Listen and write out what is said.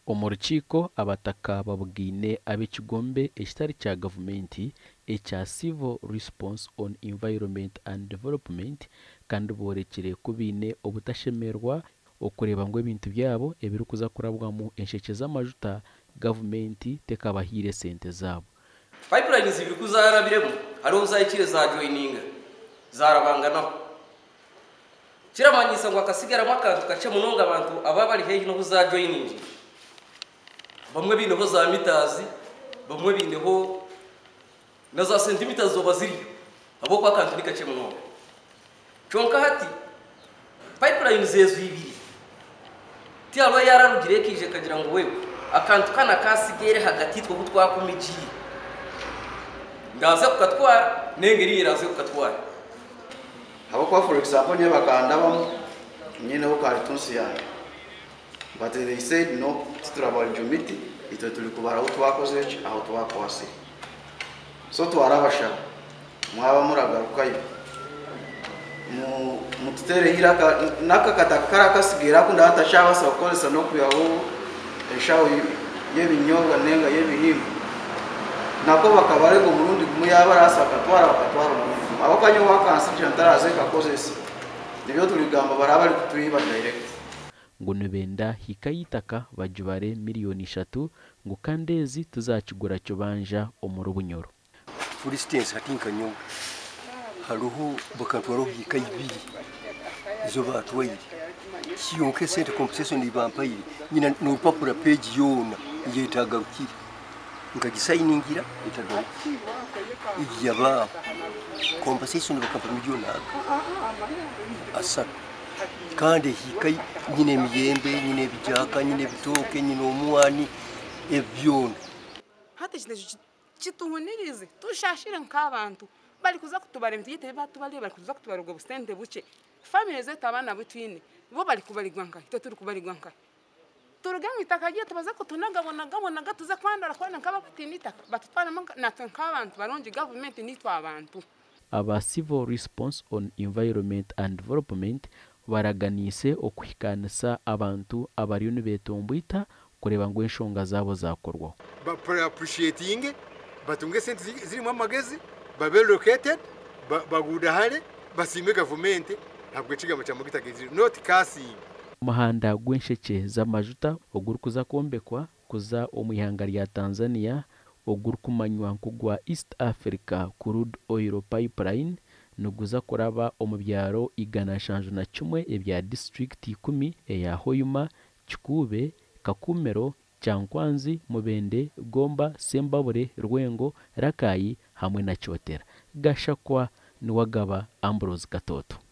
Omu rukiko abataka babwine ab'ekigombe ekitari kya gavumenti ekya Civil Response on Environment and Development kandi borekire kubiine obutashemerwa okureeba ngu ebintu byabo ebirikuza kurabwamu enshekye z'amajuta gavumenti tekabahiire sente zaabo. Pipeline zibiri kuzarabiremu hariho zayikire za joininga zarabanganaho kiramanyisa ngo akasigara akantu kace munonga abantu aba bari hehe no za joining bamwe bineho za meters bamwe bineho na za centimeters zo baziri abo kwa kantu nikace munonga cyonka hati pipeline zezu ibiri tialo yararugire kije kagira ngo wewe akantu kana kasigere hagati two kutwakumigiye ngaze kukatwara nengeri iraze kukatwara abo kwa for example niba bakanda bamwe nyine ho karitunsi yayo but they said no turabara jumiti ito turi kubara aho twakoze aho twakwase so twarabasha mwaba muragarukayo mu tutere hiraka naka katakara kasigera kunda hatashawa sakolesa no kuyaho eshawo yebinyobwa nenga yebihimba nako bakabare ngo murundi kumuyaba rasaka twara abo kanyo wakansa ntaraze kakozesa nibyo turigamba baraba ari kutuyiba direct ngo nibenda hikayitaka bajubare miliyoni 3 ngo kandezi tuzakigura cyo banja omuru bunyoro for instance hatinka nyo haruho bakatwaro hikayibiri zo batwaye kiyonke sente compensation ni vampire nyina no papura page yona yetagarukira ngagisayiningira itagarukira iyaba compensation bakapa miliyoni asa kandi hikayi nyine emiyembe nyine bijaka nyine bitoke nyine omwani ebyona hata kituhunirize tushashire nk'abantu bali kuza kutubara mtiyite batubali bali kuza kutubara ubwo busente buce family zetu abana butwine bo bali kubaligwanka ito turi kubaligwanka turuganga itakagiye tubaza kutunagabona gatuza kwandara kwana nkaba kutinita batutwana natwe nk'abantu baronje government nitwa abantu. Aba Civil Response on Environment and Development baraganise okuhikanisa abantu abari betombuita kureba ngo enshonga zabo zakorwa ba appreciating batunge sente zirimo amagezi babe located bagudahare basime government ntabwo cigama cya mugitagezi not casing umuhanda gw'ensheke z'amajuta oguru kuza kombekwa kuza omuyanga lya Tanzania oguru kumanywa nkugwa East Africa Crude Oil Pipeline nuguza kuraba omubyaro igana shanju na kimwe ebya district 10 eya Hoyuma Kikube Kakumero Cyankwanzi Mubende Gomba Sembabure Rwengo Rakayi hamwe na Cyotera Gashakwa niwagaba Ambrose Katoto.